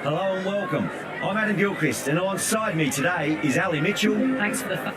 Hello and welcome. I'm Adam Gilchrist, and alongside me today is Ali Mitchell. Thanks for the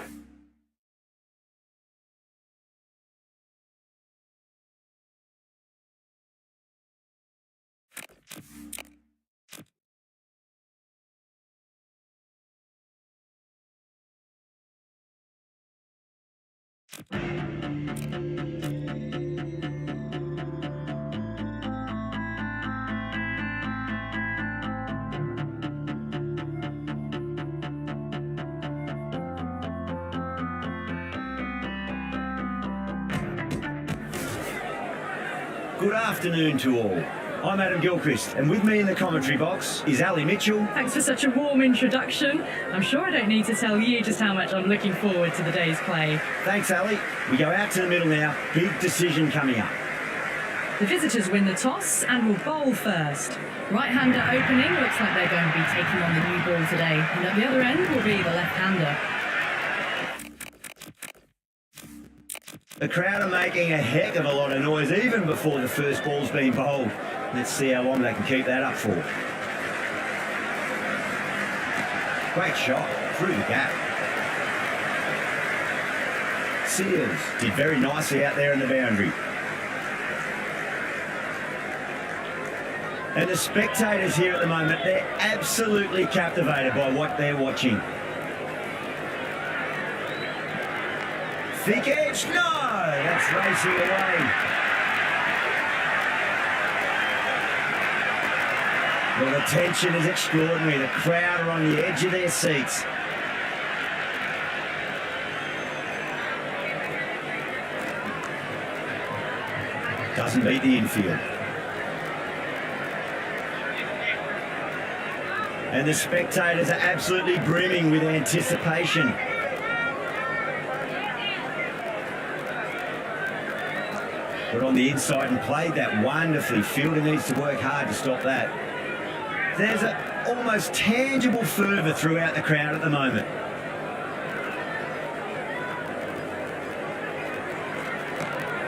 Good afternoon to all. I'm Adam Gilchrist, and with me in the commentary box is Ali Mitchell. Thanks for such a warm introduction. I'm sure I don't need to tell you just how much I'm looking forward to the day's play. Thanks, Ali. We go out to the middle now. Big decision coming up. The visitors win the toss and will bowl first. Right-hander opening, looks like they're going to be taking on the new ball today. And at the other end will be the left-hander. The crowd are making a heck of a lot of noise even before the first ball's been bowled. Let's see how long they can keep that up for. Great shot through the gap. Sears did very nicely out there in the boundary. And the spectators here at the moment, they're absolutely captivated by what they're watching. Thick edge, no! That's racing away. Well, the tension is extraordinary. The crowd are on the edge of their seats. Doesn't beat the infield. And the spectators are absolutely brimming with anticipation. But on the inside and played that wonderfully. Fielder needs to work hard to stop that. There's an almost tangible fervour throughout the crowd at the moment.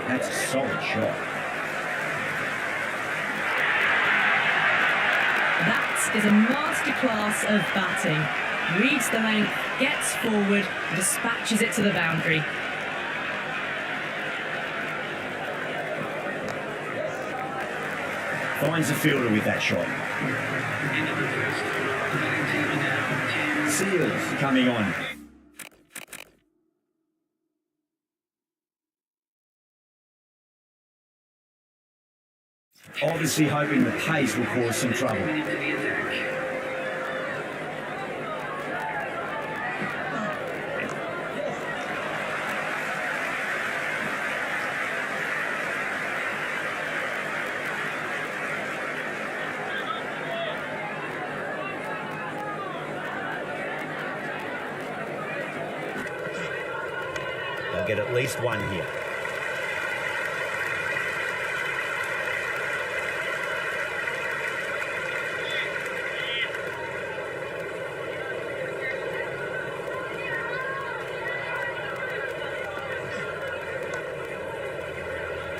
That's a solid shot. That is a masterclass of batting. Reads the length, gets forward, dispatches it to the boundary. Finds the fielder with that shot. Sears coming on. Obviously hoping the pace will cause some trouble. They'll get at least one here.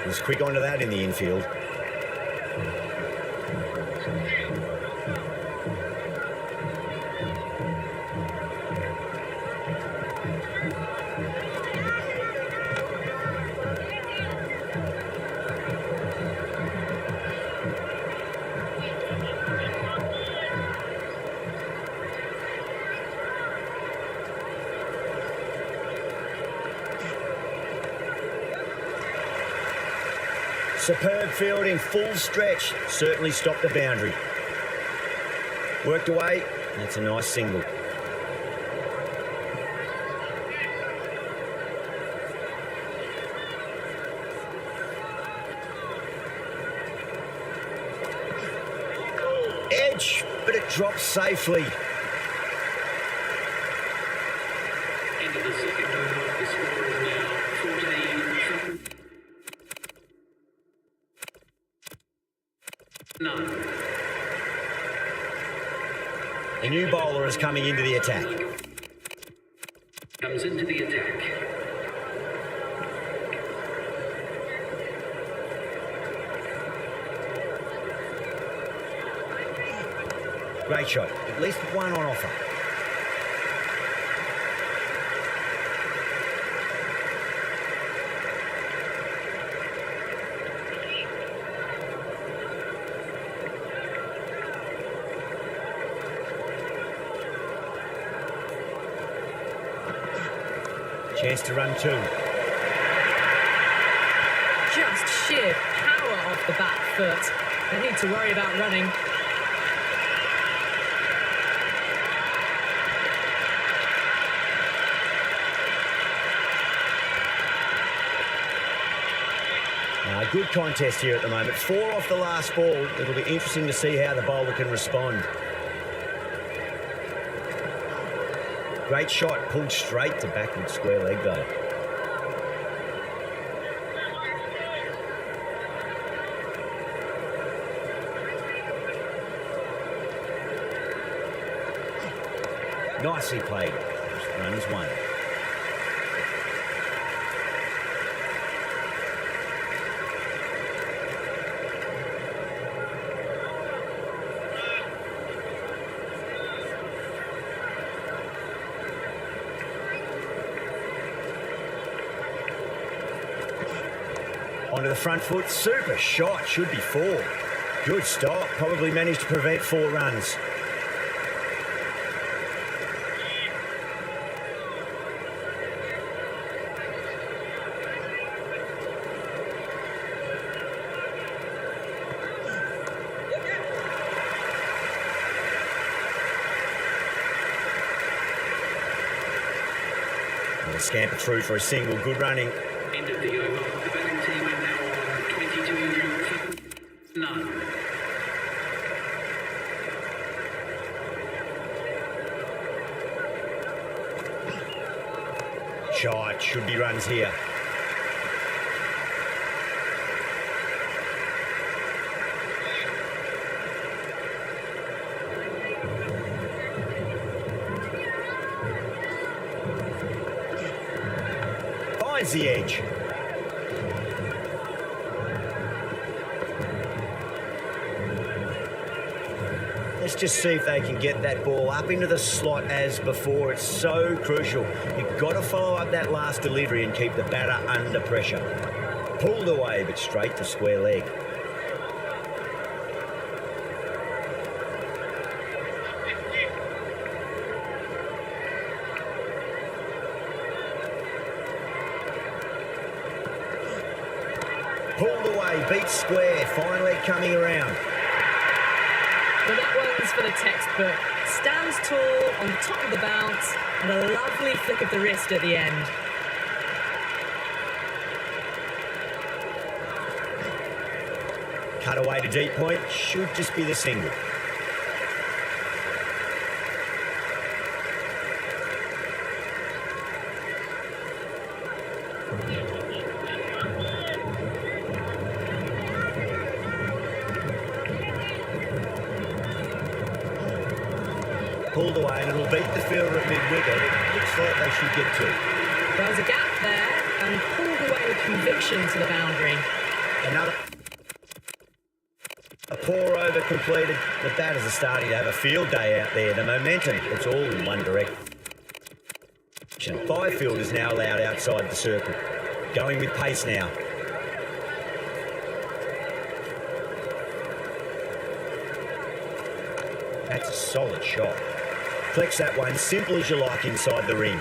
Was quick onto that in the infield. Superb fielding, full stretch, certainly stopped the boundary. Worked away, that's a nice single. Edge, but it drops safely. End of the second over, the score is now 14. 9. A new bowler is coming into the attack. Comes into the attack. Great shot. At least one on offer. Chance to run two. Just sheer power off the back foot. Don't need to worry about running. Good contest here at the moment. 4 off the last ball. It'll be interesting to see how the bowler can respond. Great shot, pulled straight to backward square leg though. Nicely played. Runs one. Onto the front foot, super shot, should be 4. Good stop, probably managed to prevent 4 runs. And scamper through for a single, good running. End of the over. The batting team are now on 22 none. Shot, should be runs here. Finds the edge. Let's just see if they can get that ball up into the slot as before. It's so crucial. You've got to follow up that last delivery and keep the batter under pressure. Pulled away, but straight to square leg. Pulled away, beat square, finally coming around. Well, that one's for the textbook. Stands tall on the top of the bounce and a lovely flick of the wrist at the end. Cut away to deep point, should just be the single. Pulled away and it'll beat the fielder at mid-wicket. It looks like they should get 2. There was a gap there and pulled away with conviction to the boundary. Another. A poor over completed. The batters are starting to have a field day out there. The momentum, it's all in one direction. 5 fielders now allowed outside the circle. Going with pace now. That's a solid shot. Flex that one, simple as you like inside the ring.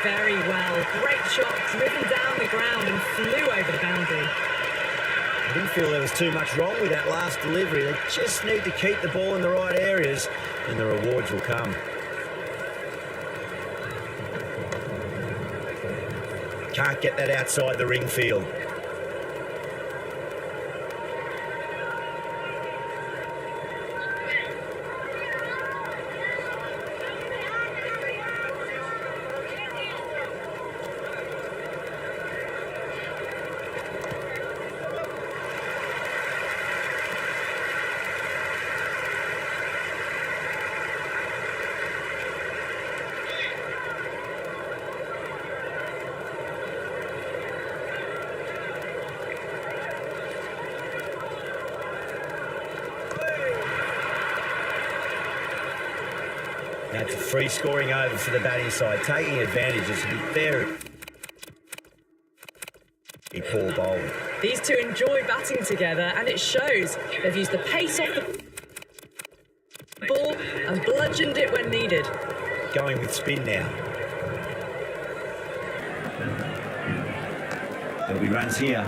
Very well. Great shot, driven down the ground and flew over the boundary. I didn't feel there was too much wrong with that last delivery. They just need to keep the ball in the right areas and the rewards will come. Can't get that outside the ring field. That's a free scoring over for the batting side, taking advantage of some very poor bowling. These two enjoy batting together, and it shows. They've used the pace off the ball and bludgeoned it when needed. Going with spin now. There'll be runs here.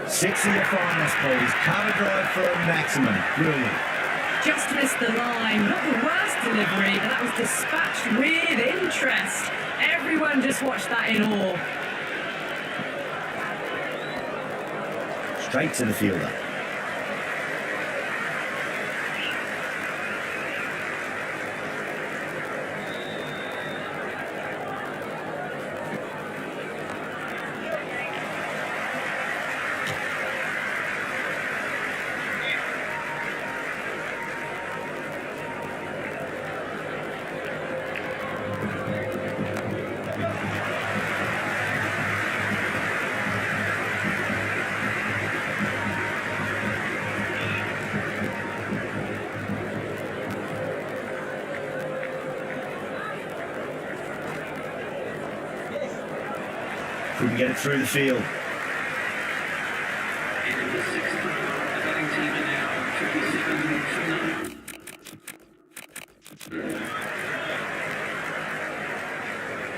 Six of your finest, please. Cover drive for a maximum. Brilliant. Just missed the line. Not the worst delivery, but that was dispatched with interest. Everyone just watched that in awe. Straight to the fielder. Couldn't get it through the field. Into the sixth row, the batting team are now 57 for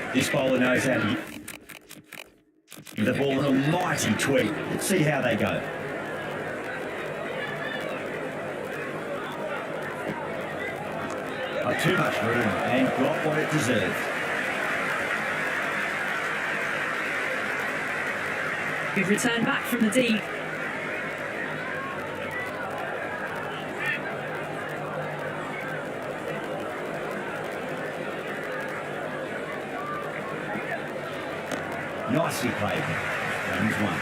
9. This bowler knows how to give the ball an almighty tweak. Let's see how they go. Got too much room and got what it deserved. Good return back from the deep. Nicely played. Runs one.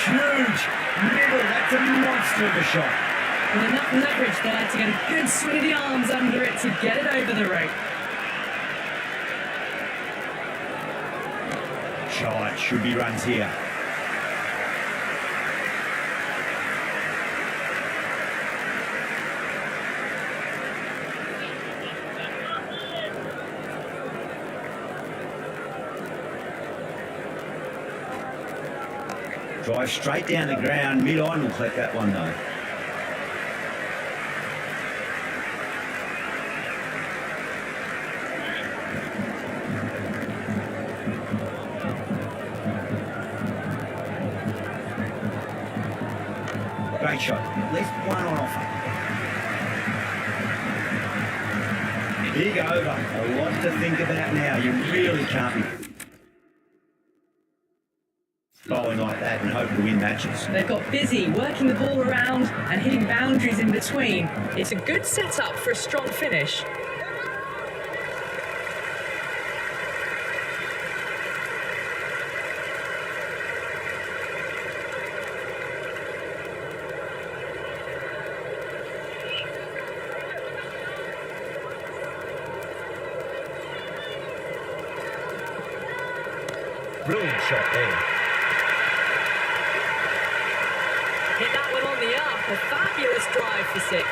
Huge middle, that's a monster of a shot. With enough leverage there to get a good swing of the arms under it to get it over the rope. Shot, should be runs here. Drive straight down the ground, mid-on will collect that one though. Great shot, at least one on offer. Big over, a lot to think about now, you really can't be bowling like that and hope to win matches. They've got busy working the ball around and hitting boundaries in between. It's a good setup for a strong finish. Brilliant shot there. Hit that one on the up. A fabulous drive for six.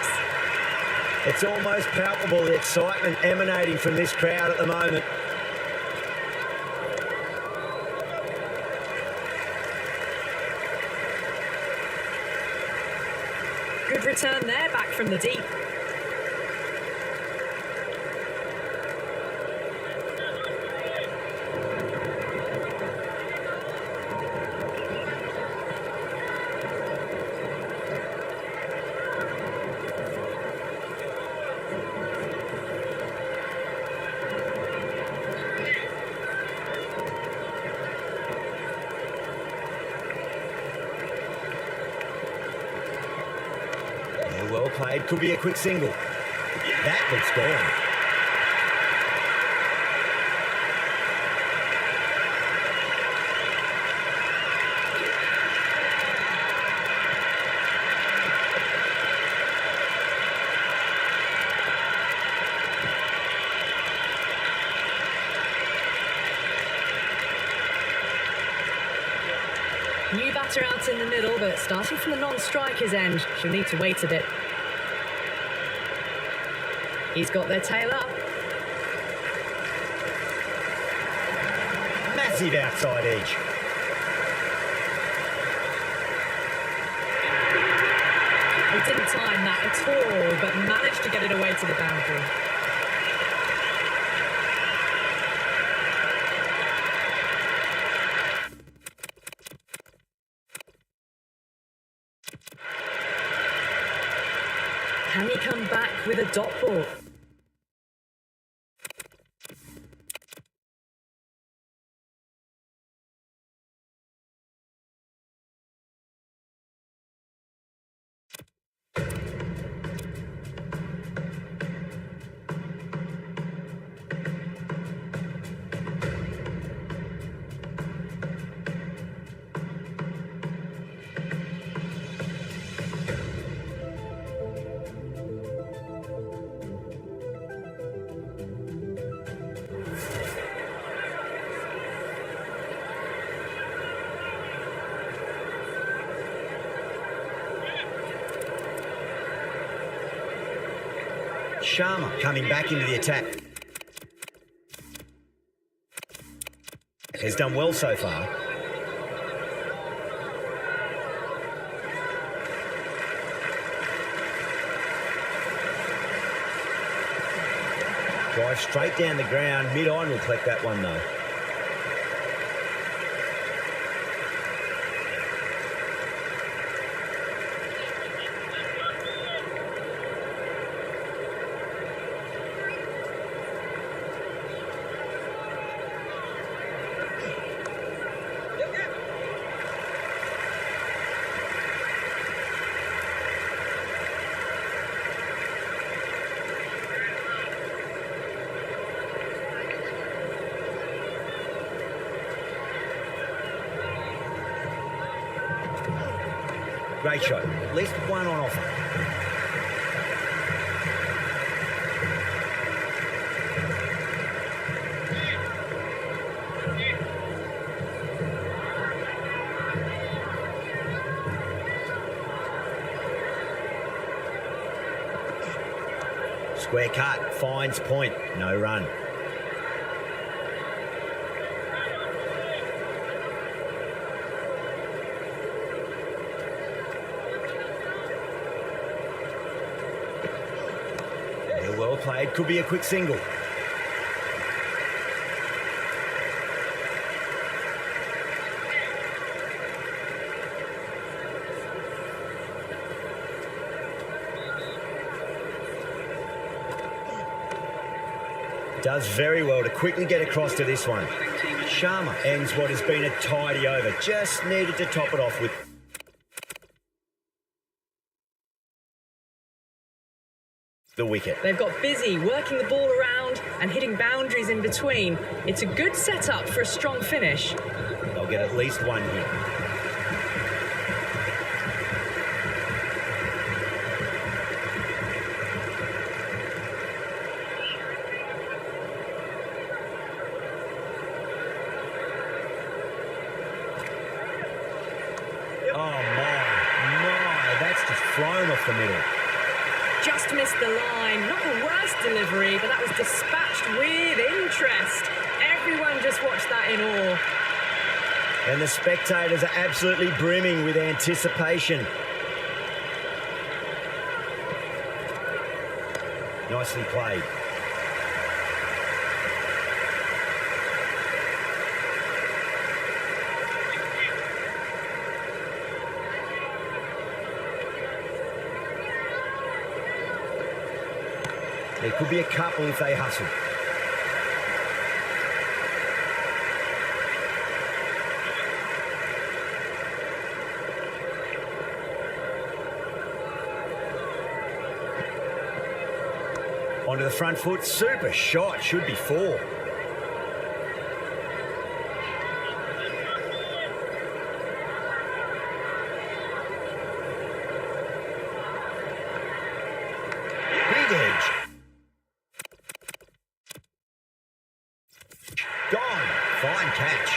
It's almost palpable, the excitement emanating from this crowd at the moment. Good return there, back from the deep. Well played, could be a quick single. That looks gone. New batter out in the middle, but starting from the non-striker's end, she'll need to wait a bit. He's got their tail up. Massive outside edge. He didn't time that at all, but managed to get it away to the boundary. Can he come back with a dot ball? Sharma coming back into the attack. Has done well so far. Drive straight down the ground. Mid-on will collect that one though. Great shot. At least one on offer. Square cut, finds point, no run. Well played, could be a quick single. Does very well to quickly get across to this one. Sharma ends what has been a tidy over. Just needed to top it off with the wicket. They've got busy working the ball around and hitting boundaries in between. It's a good setup for a strong finish. They'll get at least one here. Oh my, that's just flown off the middle. Just missed the line. Not the worst delivery, but that was dispatched with interest. Everyone just watched that in awe. And the spectators are absolutely brimming with anticipation. Nicely played. There could be a couple if they hustle. Onto the front foot. Super shot. Should be 4. Big edge. Gone. Fine catch.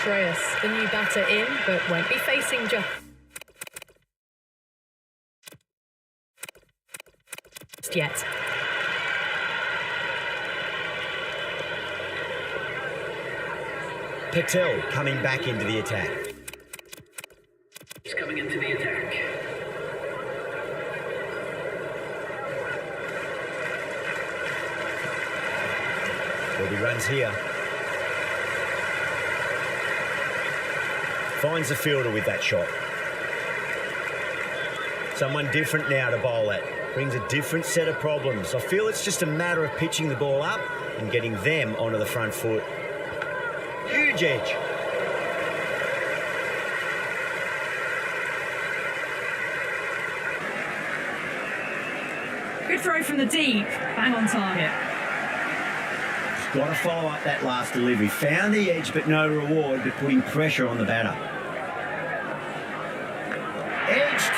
Shreyas, the new batter in, but won't be facing just yet. Patel coming back into the attack. He's coming into the attack. Bobby runs here. Finds the fielder with that shot. Someone different now to bowl at. Brings a different set of problems. I feel it's just a matter of pitching the ball up and getting them onto the front foot. Huge edge. Good throw from the deep. Bang on target. Got to follow up that last delivery. Found the edge, but no reward, but putting pressure on the batter. Edged.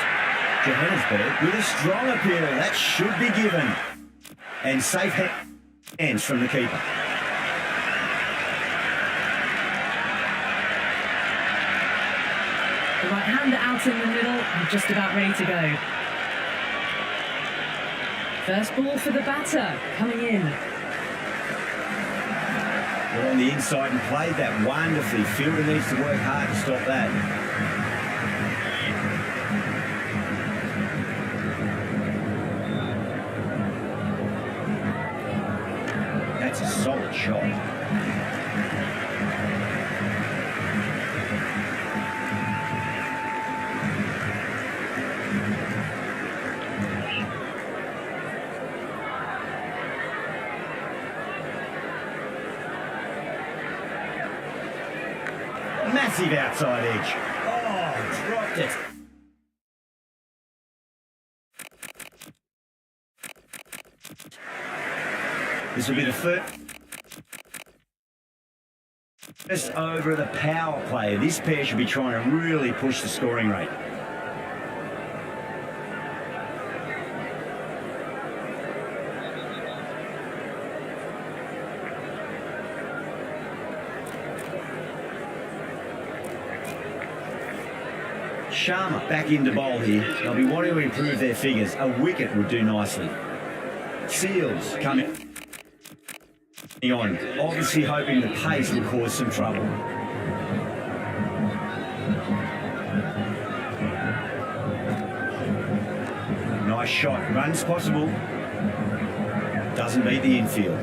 Johannesburg with a strong appeal. That should be given. And safe hands from the keeper. The right-hander out in the middle and just about ready to go. First ball for the batter, coming in. Got on the inside and played that wonderfully. Fielder needs to work hard to stop that. That's a solid shot. Massive outside edge. Oh, dropped it. This will be the first over of the power play. This pair should be trying to really push the scoring rate. Sharma back into bowl here. They'll be wanting to improve their figures. A wicket would do nicely. Seals coming on, obviously hoping the pace will cause some trouble. Nice shot, runs possible. Doesn't beat the infield.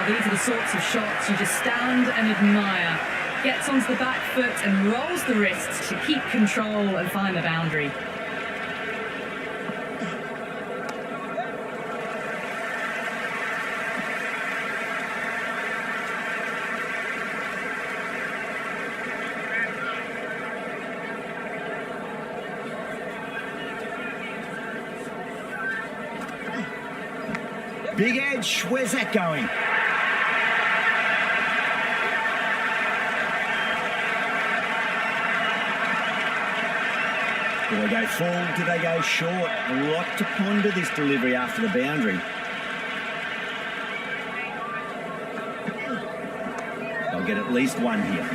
These are the sorts of shots you just stand and admire. Gets onto the back foot and rolls the wrists to keep control and find the boundary. Big edge, where's that going? Do they go full? Do they go short? A lot to ponder this delivery after the boundary. They'll get at least one here.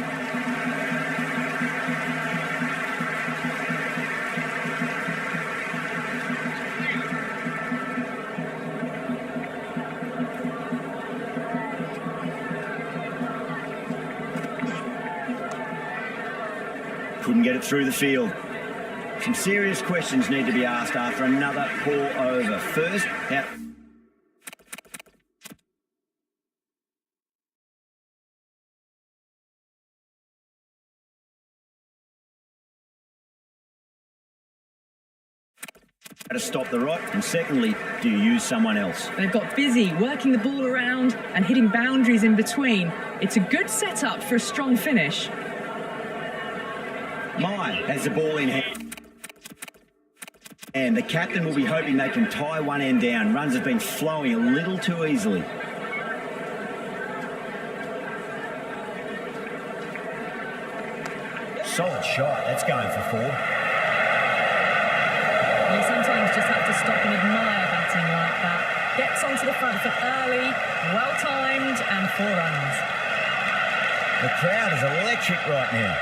Couldn't get it through the field. Some serious questions need to be asked after another poor over. First, how to stop the rot? And secondly, do you use someone else? They've got busy working the ball around and hitting boundaries in between. It's a good setup for a strong finish. Mai has the ball in hand. And the captain will be hoping they can tie one end down. Runs have been flowing a little too easily. Solid shot. That's going for 4. You sometimes just have to stop and admire batting like that. Gets onto the front foot early, well-timed, and 4 runs. The crowd is electric right now.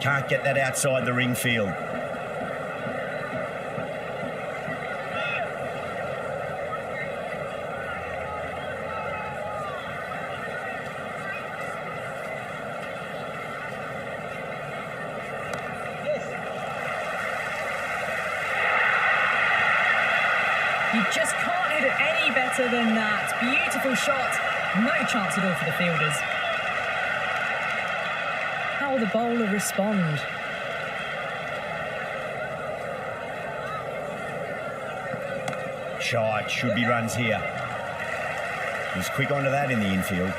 Can't get that outside the ring field. You just can't hit it any better than that. Beautiful shot. No chance at all for the fielders. How will the bowler respond? Shot. Should be runs here. He's quick onto that in the infield.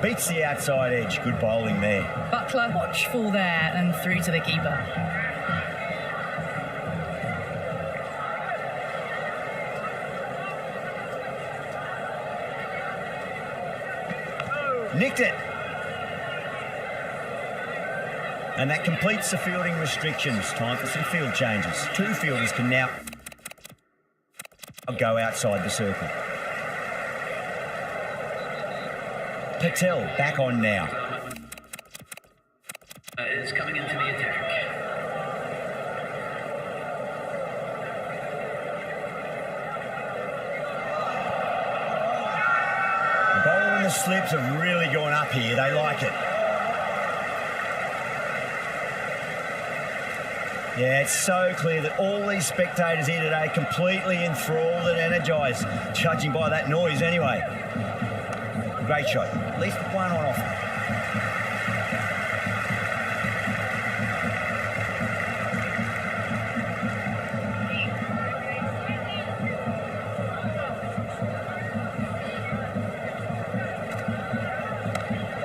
Beats the outside edge. Good bowling there. Buckler watchful there and through to the keeper. Nicked it. And that completes the fielding restrictions. Time for some field changes. 2 fielders can now go outside the circle. Patel back on now. Is coming into the attack. The bowler and the slips have really gone up here. They like it. Yeah, it's so clear that all these spectators here today completely enthralled and energised, judging by that noise anyway. Great shot. At least one on offer.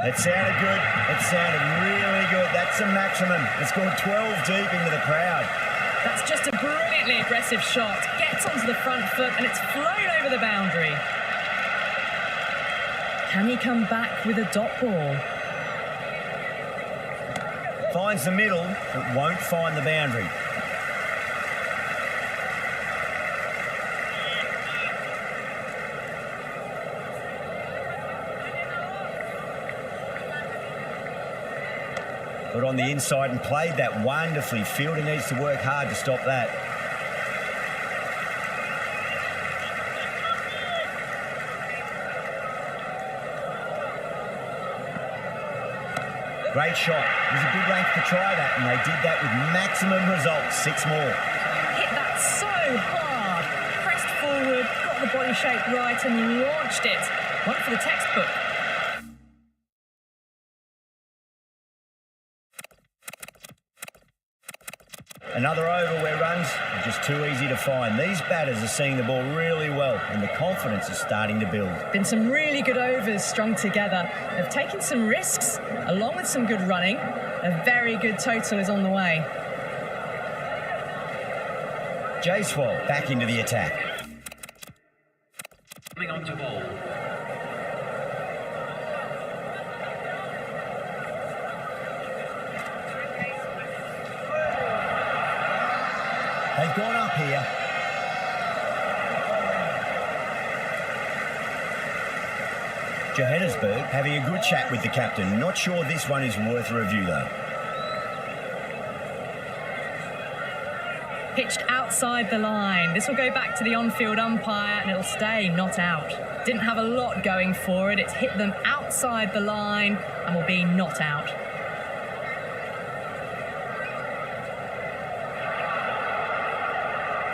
It sounded good. It sounded really good. That's the maximum. It's gone 12 deep into the crowd. That's just a brilliantly aggressive shot. Gets onto the front foot and it's flown over the boundary. Can he come back with a dot ball? Finds the middle, but won't find the boundary. Got on the inside and played that wonderfully. Fielder needs to work hard to stop that. Great shot. It was a good length to try that, and they did that with maximum results. 6 more. Hit that so hard. Pressed forward, got the body shape right and launched it. One for the textbook. Another over where runs are just too easy to find. These batters are seeing the ball really well, and the confidence is starting to build. Been some really good overs strung together. They've taken some risks, along with some good running. A very good total is on the way. Jaiswal back into the attack. Coming on to bowl. They've gone up here. Johannesburg having a good chat with the captain. Not sure this one is worth a review though. pitched outside the line. This will go back to the on-field umpire and it'll stay not out. Didn't have a lot going for it. It's hit them outside the line and will be not out.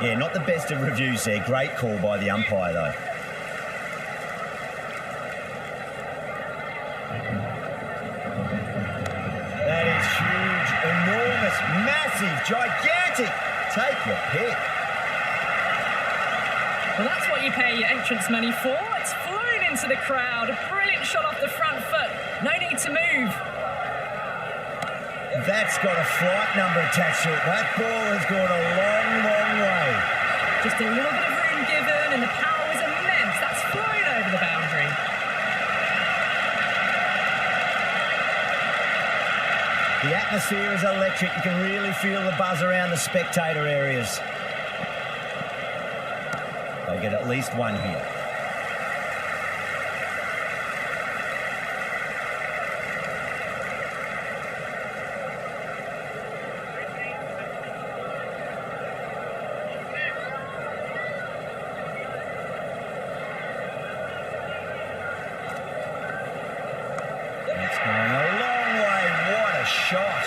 Yeah, not the best of reviews there. Great call by the umpire, though. That is huge, enormous, massive, gigantic. Take your pick. Well, that's what you pay your entrance money for. It's flown into the crowd. A brilliant shot off the front foot. No need to move. That's got a flight number attached to it. That ball has gone a long, long way. Just a little bit of room given and the power was immense. That's flown over the boundary. The atmosphere is electric. You can really feel the buzz around the spectator areas. They'll get at least one here. That's going a long way. What a shot.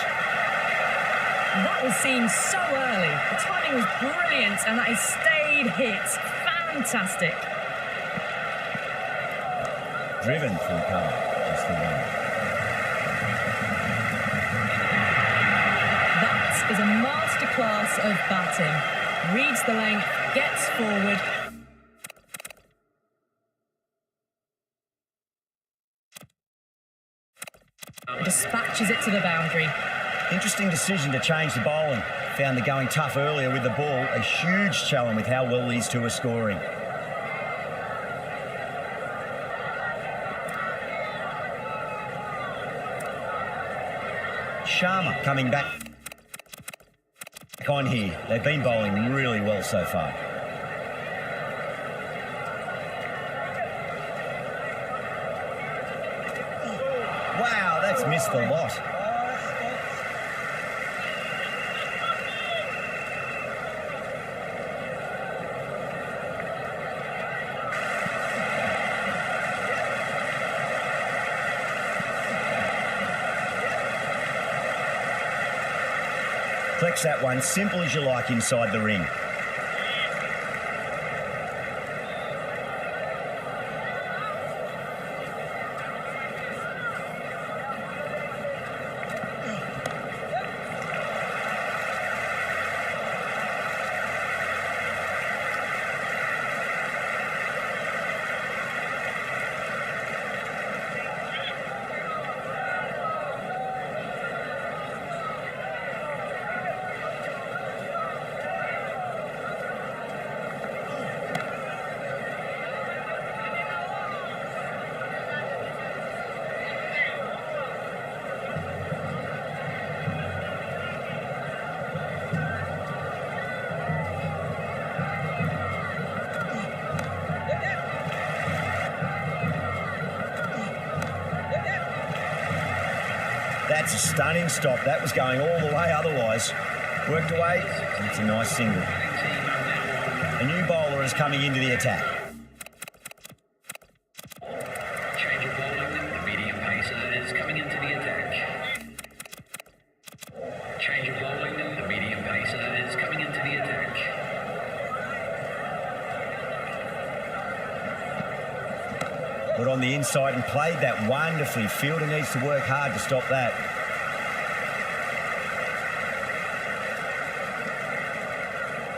That was seen so early. The timing was brilliant and that is stayed hit. Fantastic. Driven through cover. Just the one. That is a masterclass of batting. Reads the length, gets forward. Dispatches it to the boundary. Interesting decision to change the bowling. Found the going tough earlier with the ball. A huge challenge with how well these two are scoring. Sharma coming back on here. They've been bowling really well so far. Wow, that's missed the lot. Flex that one, simple as you like inside the ring. That's a stunning stop. That was going all the way otherwise. Worked away, and it's a nice single. A new bowler is coming into the attack. Change of bowling, the medium pacer is coming into the attack. Change of bowling, the medium pacer is coming into the attack. Got on the inside and played that wonderfully. Fielder needs to work hard to stop that.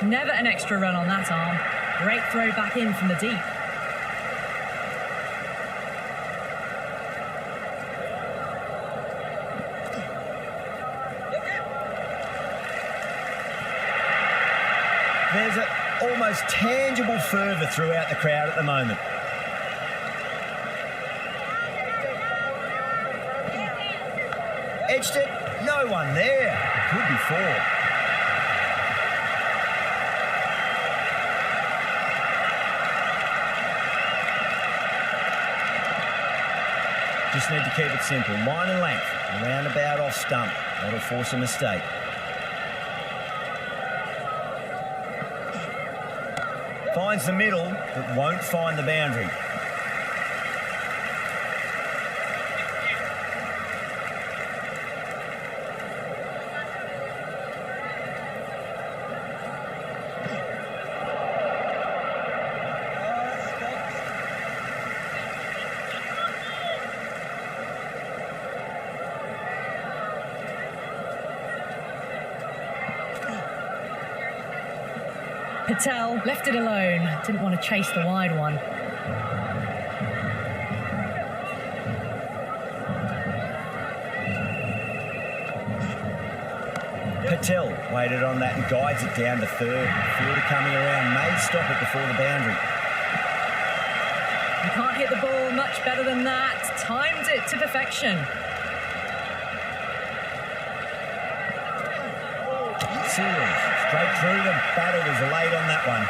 Never an extra run on that arm. Great throw back in from the deep. There's an almost tangible fervour throughout the crowd at the moment. Edged it, no one there. Could be four. Just need to keep it simple. Line and length, roundabout off stump. That'll force a mistake. Finds the middle, but won't find the boundary. Patel left it alone, didn't want to chase the wide one. Patel waited on that and guides it down to third. Fielder coming around, may stop it before the boundary. You can't hit the ball much better than that. Timed it to perfection. Seals straight through them. Batter was late on that one.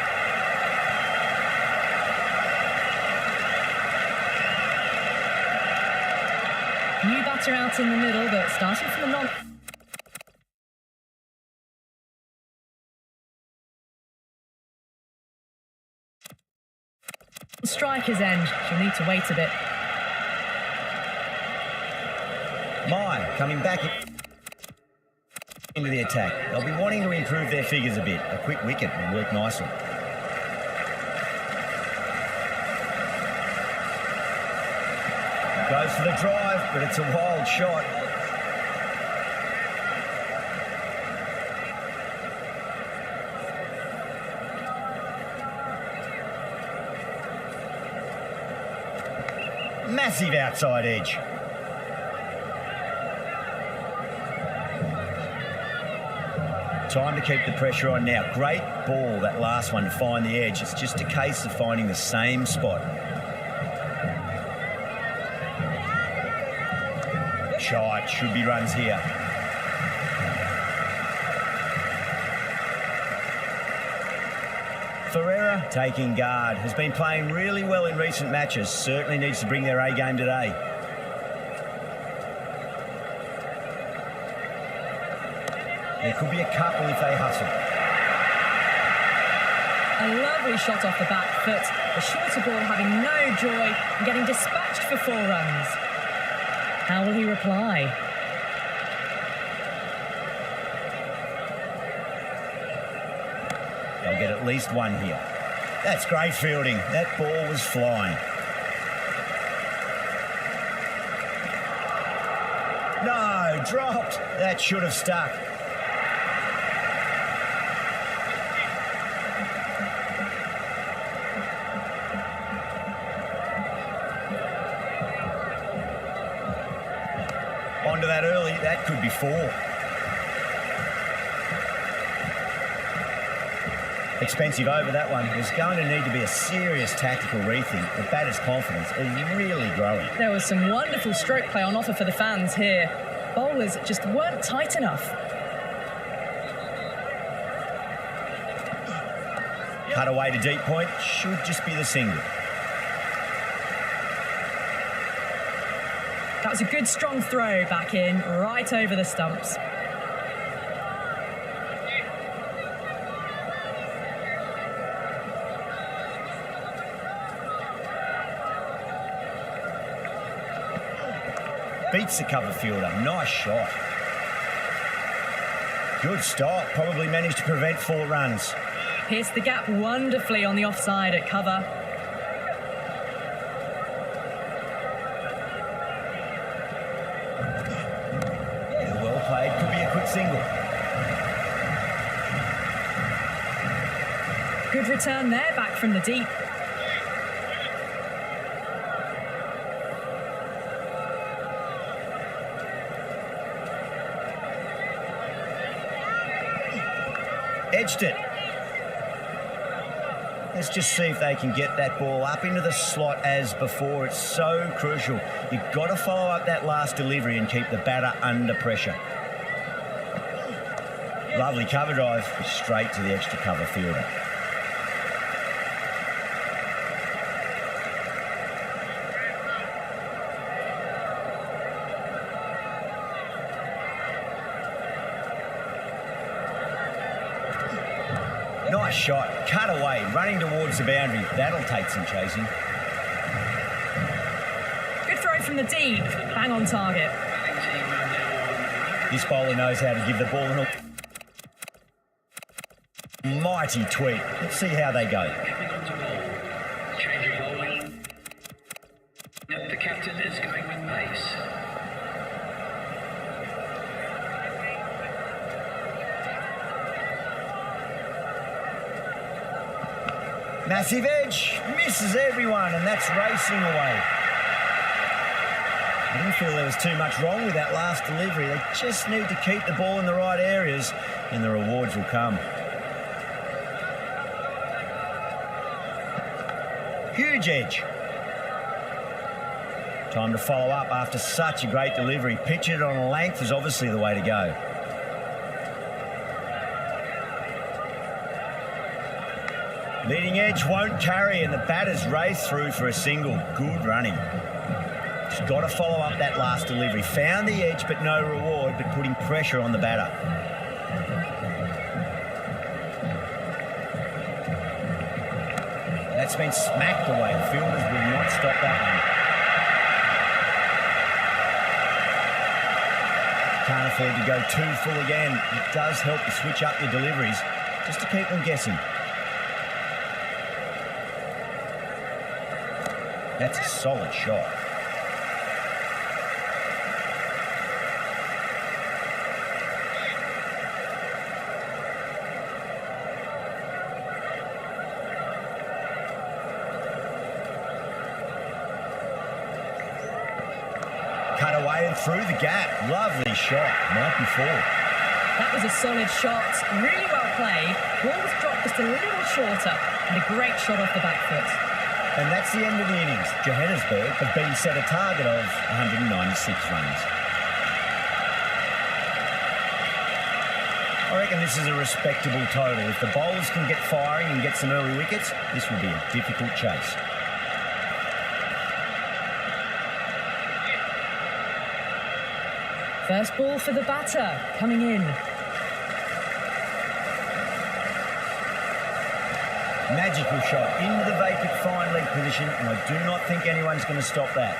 New batter out in the middle, but starting from the non... Striker's end. She'll need to wait a bit. Mai coming back into the attack. They'll be wanting to improve their figures a bit. A quick wicket will work nicely. Goes for the drive, but it's a wild shot. Massive outside edge. Time to keep the pressure on now. Great ball, that last one, to find the edge. It's just a case of finding the same spot. Shot, should be runs here. Ferreira taking guard. Has been playing really well in recent matches. Certainly needs to bring their A game today. There could be a couple if they hustle. A lovely shot off the back foot. The shorter ball having no joy and getting dispatched for 4 runs. How will he reply? They'll get at least one here. That's great fielding. That ball was flying. No, dropped. That should have stuck. Onto that early, that could be 4. Expensive over that one. There's going to need to be a serious tactical rethink. The batter's confidence is really growing. There was some wonderful stroke play on offer for the fans here. Bowlers just weren't tight enough. Cut away to deep point, should just be the single. That was a good strong throw back in, right over the stumps. Beats the cover fielder. Nice shot. Good stop. Probably managed to prevent 4 runs. Pierced the gap wonderfully on the offside at cover. Well played. Could be a quick single. Good return there, back from the deep. Edged it. Let's just see if they can get that ball up into the slot as before. It's so crucial. You've got to follow up that last delivery and keep the batter under pressure. Lovely cover drive, straight to the extra cover fielder. Nice shot. Cut away. Running towards the boundary. That'll take some chasing. Good throw from the deep. Bang on target. This bowler knows how to give the ball an mighty tweak. Let's see how they go. Change of bowling. The captain is going with pace. Massive edge. Misses everyone, and that's racing away. I didn't feel there was too much wrong with that last delivery. They just need to keep the ball in the right areas, and the rewards will come. Huge edge. Time to follow up after such a great delivery. Pitching it on a length is obviously the way to go. Leading edge won't carry, and the batters race through for a single. Good running. Just got to follow up that last delivery. Found the edge, but no reward, but putting pressure on the batter. That's been smacked away. The fielders will not stop that one. Can't afford to go too full again. It does help to switch up your deliveries, just to keep them guessing. That's a solid shot. Cut away and through the gap. Lovely shot. Might be four. That was a solid shot. Really well played. Ball was dropped just a little shorter, and a great shot off the back foot. And that's the end of the innings. Johannesburg have been set a target of 196 runs. I reckon this is a respectable total. If the bowlers can get firing and get some early wickets, this will be a difficult chase. First ball for the batter, coming in. Magical shot into the vacant fine leg position, and I do not think anyone's going to stop that.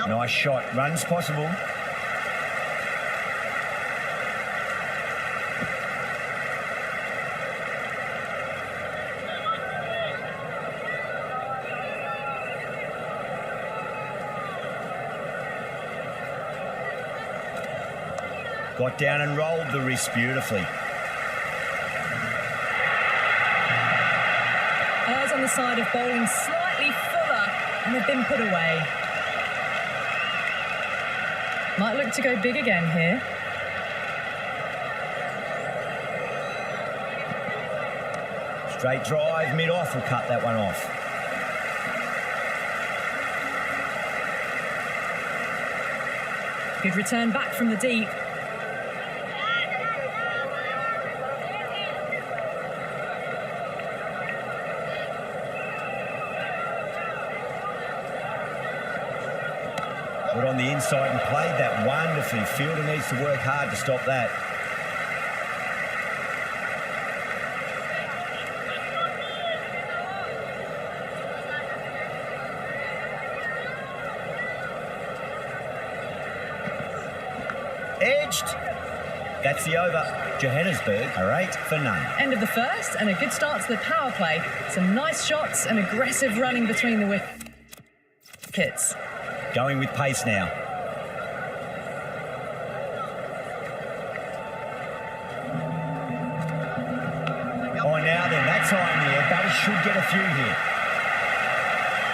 Nice shot. Runs possible. Got down and rolled the wrist beautifully. Eyes on the side of bowling slightly fuller, and they've been put away. Might look to go big again here. Straight drive, mid-off will cut that one off. Good return back from the deep. Got on the inside and played that wonderfully. Fielder needs to work hard to stop that. Edged. That's the over. Johannesburg are 8 for none. End of the first, and a good start to the power play. Some nice shots and aggressive running between the wickets. Going with pace now. Oh, now then, that time there, batters should get a few here.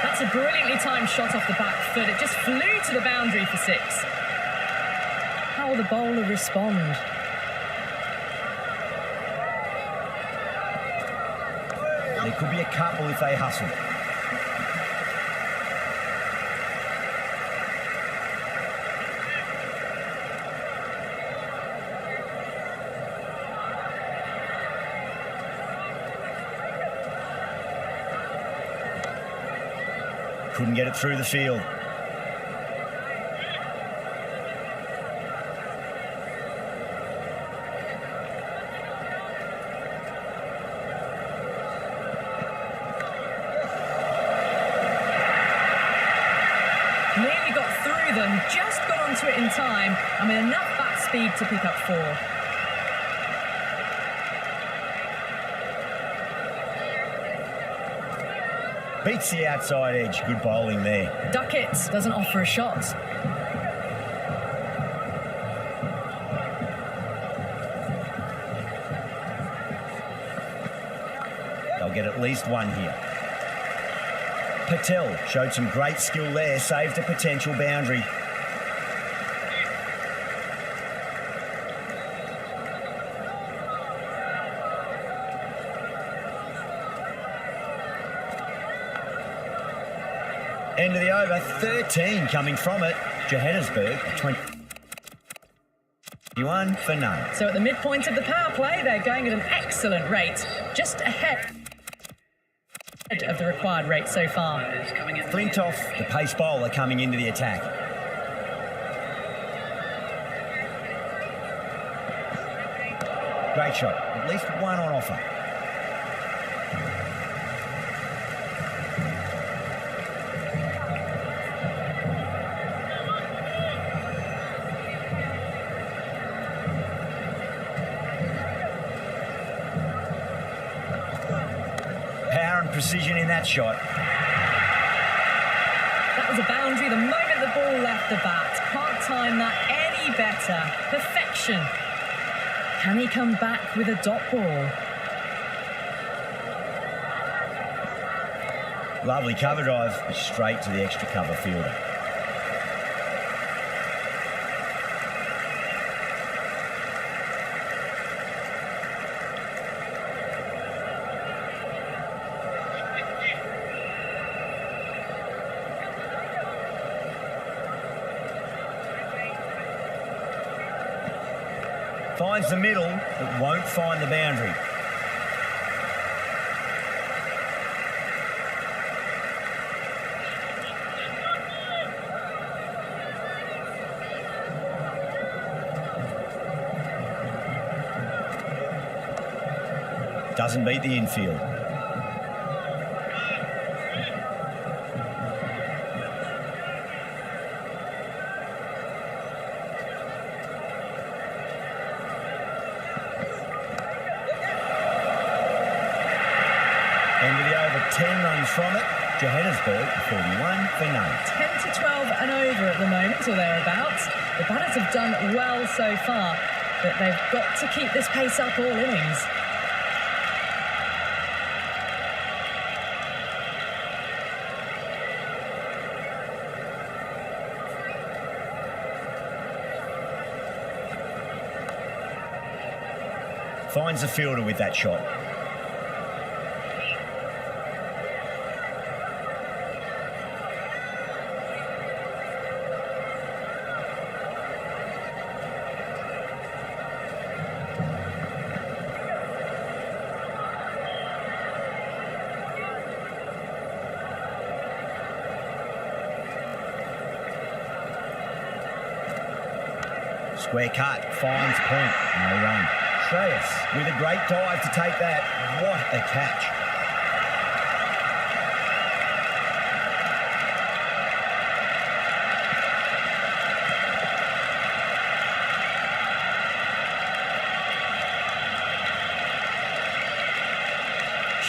That's a brilliantly timed shot off the back foot. It just flew to the boundary for 6. How will the bowler respond? There could be a couple if they hustle. Couldn't get it through the field. Nearly got through them, just got onto it in time, and with enough bat speed to pick up 4. Beats the outside edge. Good bowling there. Duckett doesn't offer a shot. They'll get at least one here. Patel showed some great skill there, saved a potential boundary. End of the over, 13 coming from it. Johannesburg, 21 for none. So at the midpoint of the power play, they're going at an excellent rate, just ahead of the required rate so far. Flintoff, the pace bowler, coming into the attack. Great shot, at least one on offer. Precision in that shot. That was a boundary the moment the ball left the bat. Can't time that any better. Perfection. Can he come back with a dot ball? Lovely cover drive, straight to the extra cover fielder. Finds the middle, but won't find the boundary. Doesn't beat the infield. End of the over, 10 runs from it. Johannesburg, 41 for none. 10 to 12 and over at the moment, or thereabouts. The batters have done well so far, but they've got to keep this pace up all innings. Finds the fielder with that shot. Square cut, finds point, no run. Shreyas with a great dive to take that. What a catch.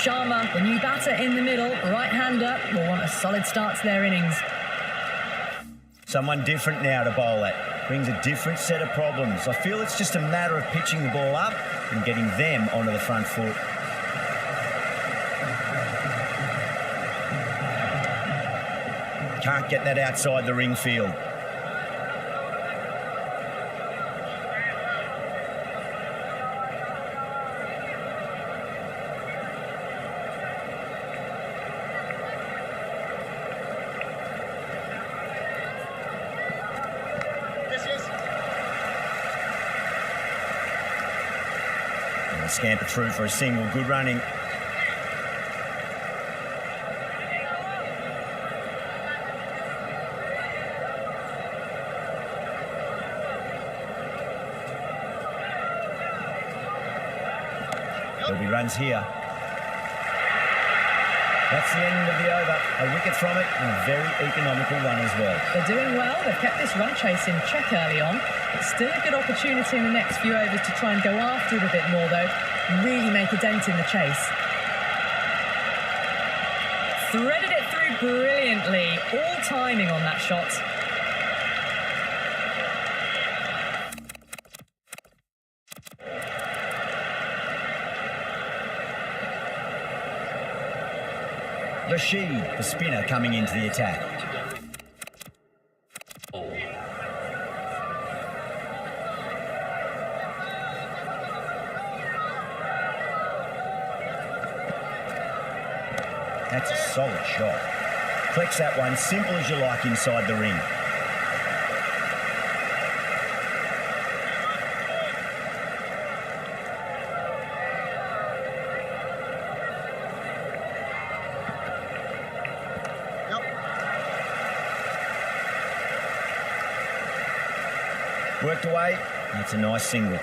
Sharma, the new batter in the middle, right-hander, will want a solid start to their innings. Someone different now to bowl at. Brings a different set of problems. I feel it's just a matter of pitching the ball up and getting them onto the front foot. Can't get that outside the ring field. Scamper through for a single, good running. He runs here. That's the end of the over. A wicket from it and a very economical run as well. They're doing well. They've kept this run chase in check early on. It's still a good opportunity in the next few overs to try and go after it a bit more, though, and really make a dent in the chase. Threaded it through brilliantly. All timing on that shot. Rashid, the spinner, coming into the attack. That's a solid shot. Collects that one, simple as you like, inside the ring. Worked away, that's a nice single.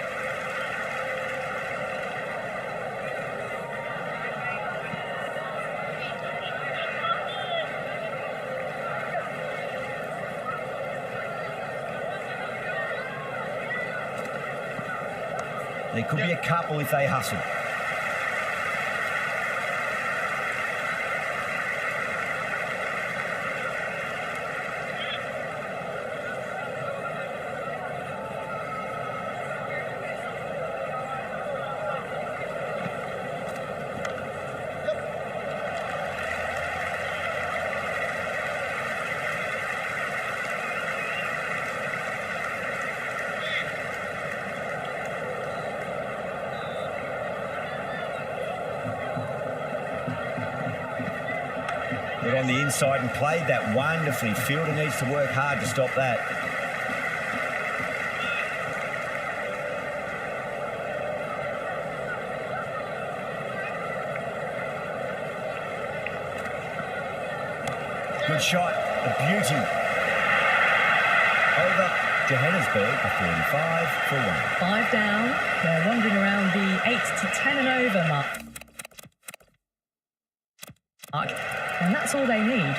There could be a couple if they hustle. Got on the inside and played that wonderfully. Fielder needs to work hard to stop that. Good shot, a beauty. Over Johannesburg for 45 for 1. 5 down. They're wandering around the 8 to 10 and over mark. And that's all they need.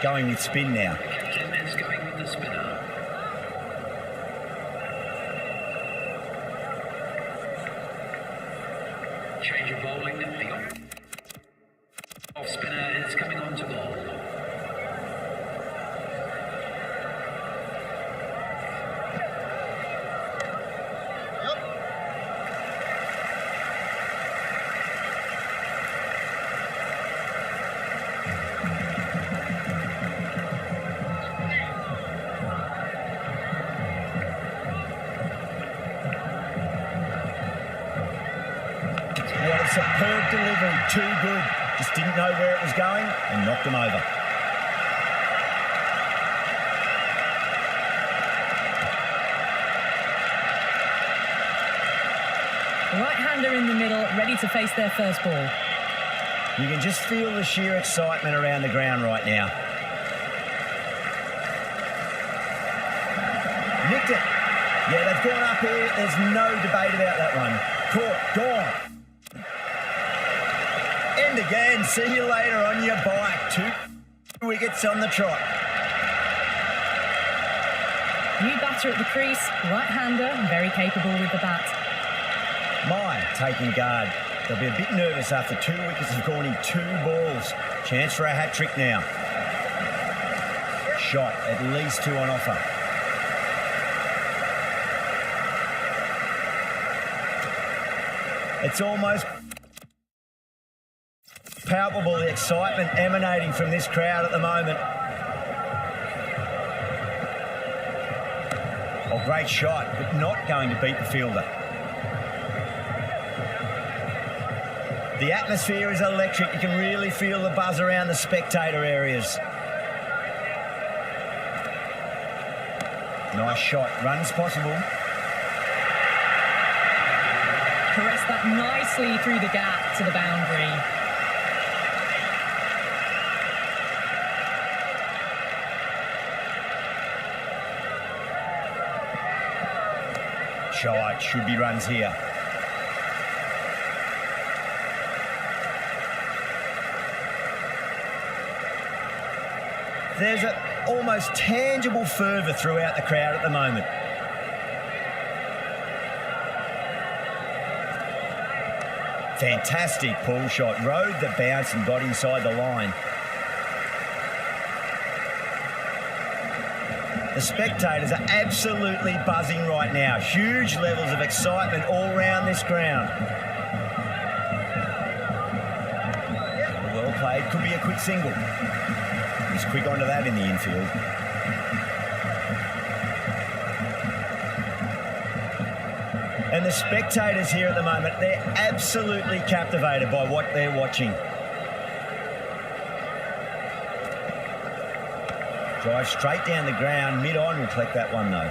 Going with spin now. Captain is going with the spinner. Change of bowling. The off spinner is coming on to bowl. What a superb delivery, too good. Just didn't know where it was going and knocked him over. Right-hander in the middle, ready to face their first ball. You can just feel the sheer excitement around the ground right now. Nicked it. Yeah, they've gone up here. There's no debate about that one. Caught, gone. End again. See you later on your bike. 2 wickets on the trot. New batter at the crease, right-hander, very capable with the bat. Mai taking guard. They'll be a bit nervous after 2 wickets have gone in 2 balls. Chance for a hat-trick now. Shot, at least 2 on offer. It's almost palpable, the excitement emanating from this crowd at the moment. Oh, great shot, but not going to beat the fielder. The atmosphere is electric. You can really feel the buzz around the spectator areas. Nice shot. Runs possible. Caressed that nicely through the gap to the boundary. Shot. Should be runs here. There's an almost tangible fervour throughout the crowd at the moment. Fantastic pull shot. Rode the bounce and got inside the line. The spectators are absolutely buzzing right now. Huge levels of excitement all around this ground. Well played. Could be a quick single. He's quick onto that in the infield. And the spectators here at the moment, they're absolutely captivated by what they're watching. Drive straight down the ground, mid-on will collect that one though.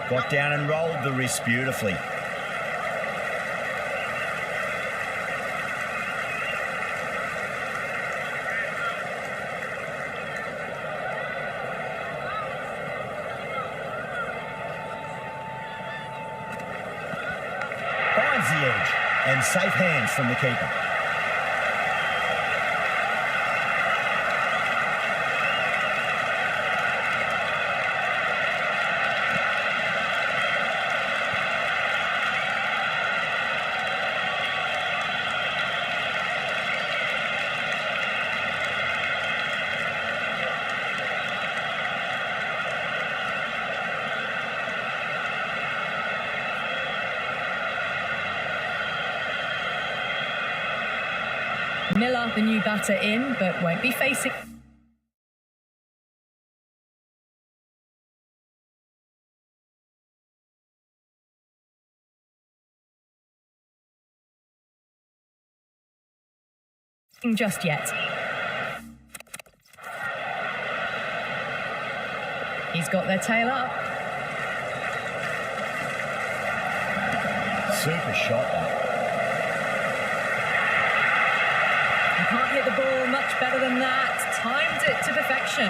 Got down and rolled the wrist beautifully. Finds the edge and safe hands from the keeper. Miller, the new batter, in, but won't be facing. Just yet. He's got their tail up. Super shot that. Can't hit the ball much better than that. Timed it to perfection.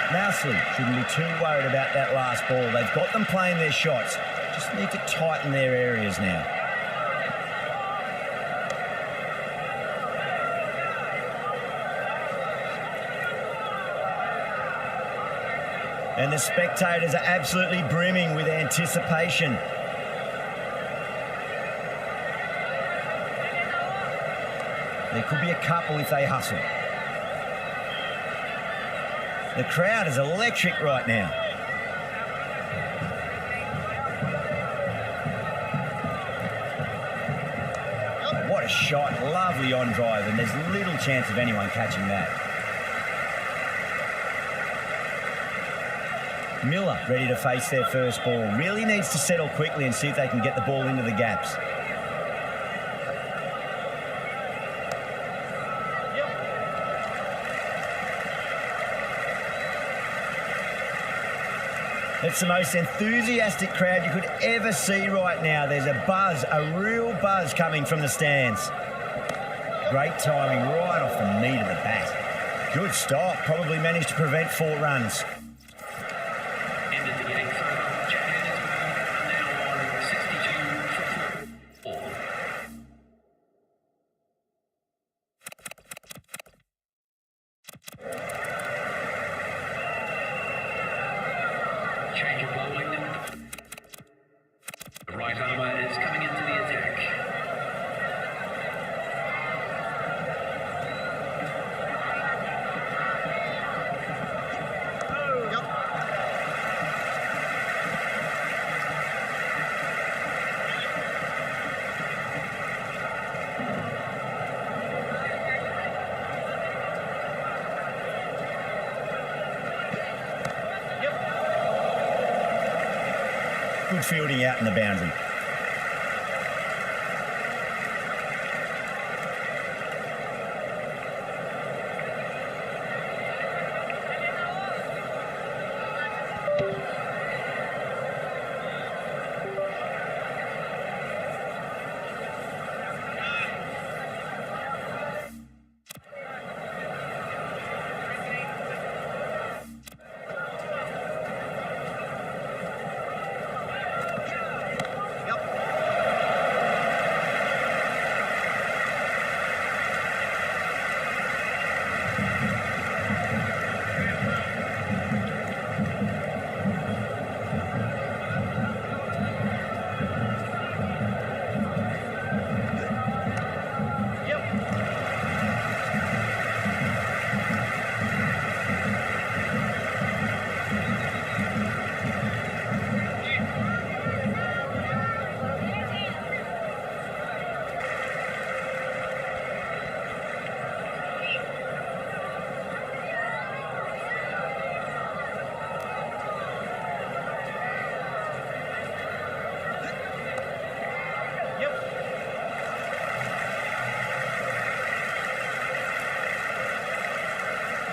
Mousley shouldn't be too worried about that last ball. They've got them playing their shots. Just need to tighten their areas now. And the spectators are absolutely brimming with anticipation. There could be a couple if they hustle. The crowd is electric right now. What a shot. Lovely on drive, and there's little chance of anyone catching that. Miller ready to face their first ball. Really needs to settle quickly and see if they can get the ball into the gaps. It's the most enthusiastic crowd you could ever see right now. There's a buzz, a real buzz coming from the stands. Great timing right off the meat of the bat. Good stop, probably managed to prevent 4 runs. Ended the 8th over. Johannesburg now on 62 for 4. Change of bowling. The right armour is coming into the attack. good fielding out in the boundary.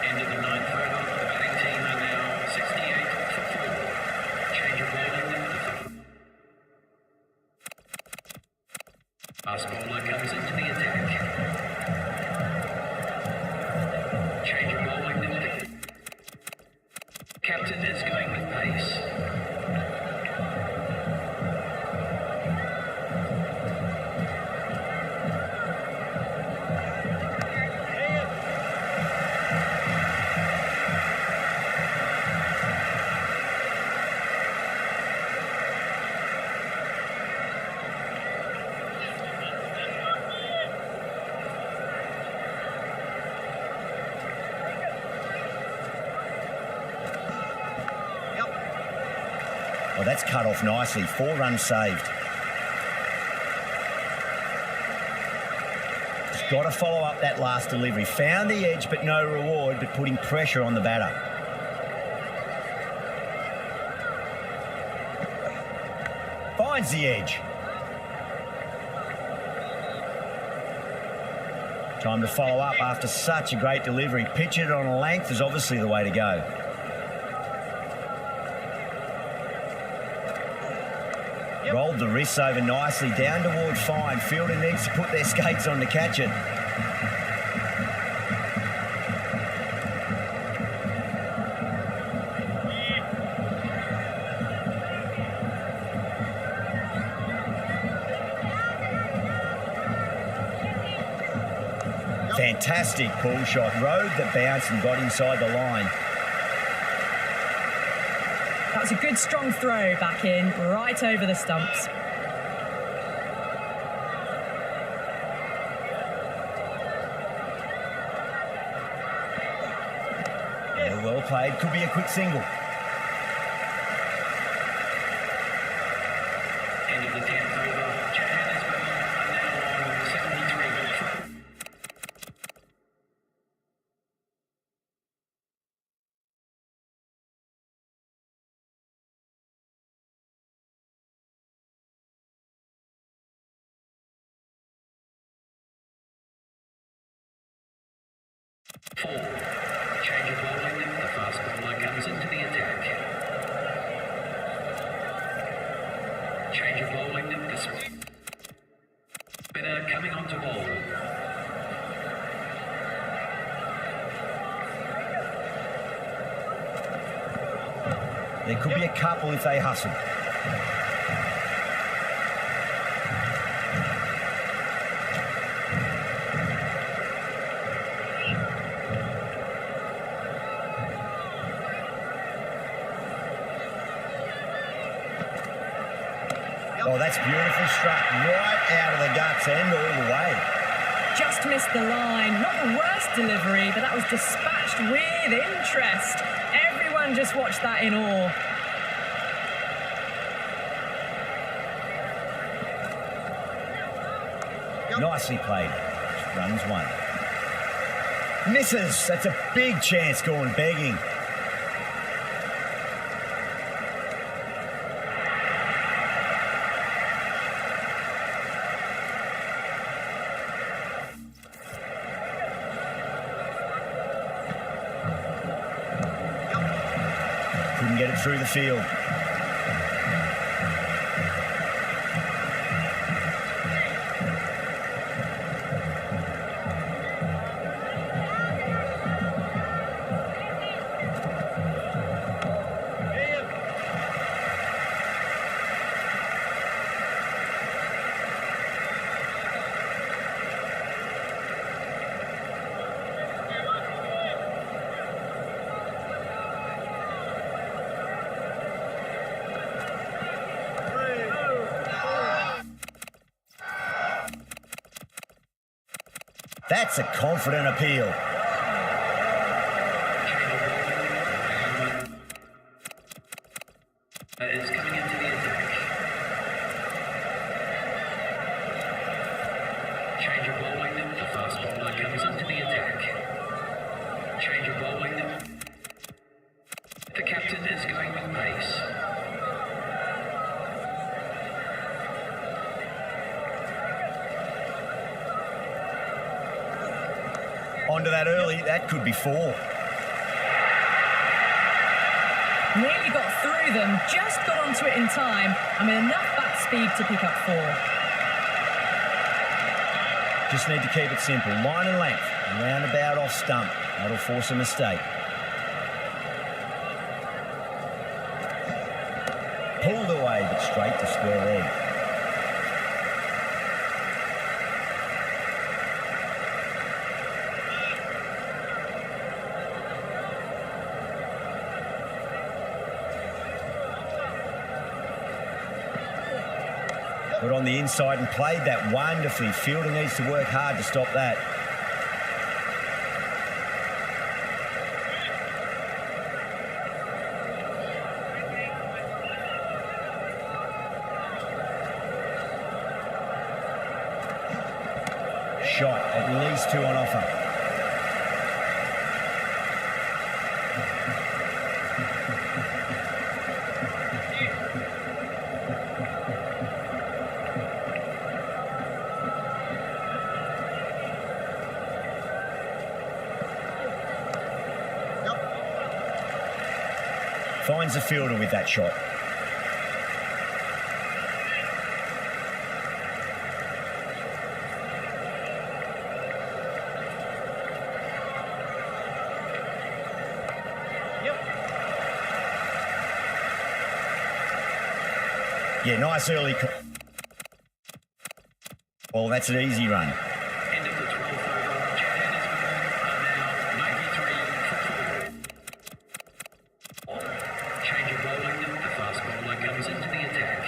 End of the ninth over. The batting team are now 68 for 4. Change of bowling in the fifth. Fast bowler comes into the attack. Change of bowling in the fifth. Captain is going with pace. Well, that's cut off nicely. 4 runs saved. Just got to follow up that last delivery. Found the edge, but no reward, but putting pressure on the batter. Finds the edge. Time to follow up after such a great delivery. Pitch it on a length is obviously the way to go. Rolled the wrists over nicely, down toward fine. Fielder needs to put their skates on to catch it. Fantastic pull shot. Rode the bounce and got inside the line. That was a good strong throw back in, right over the stumps. Yeah, well played. Could be a quick single. End of the 10th over. Johannesburg are now on 73. Four. Change of bowling. The fast bowler comes into the attack. Change of bowling. The spinner coming on to bowl. There could be a couple if they hustle. Oh, that's beautifully struck right out of the guts end all the way. Just missed the line. Not the worst delivery, but that was dispatched with interest. Everyone just watched that in awe. Nicely played. Runs 1. Misses. That's a big chance going begging. can get it through the field. That's a confident appeal. Is coming into the attack. Change of bowling. The fast bowler comes into the attack. Change of bowling. The captain is going with pace. Onto that early, that could be 4. Nearly got through them, just got onto it in time. Enough bat speed to pick up 4. Just need to keep it simple. Line and length, roundabout off stump. That'll force a mistake. Pulled away, but straight to square leg. Got on the inside and played that wonderfully. Fielder needs to work hard to stop that. Shot, at least 2 on offer. Finds the fielder with that shot. Yeah, nice early. Well, that's an easy run. End of the 12th over. Johannesburg are now 93 for 4. Change of bowling. The fast bowler comes into the attack.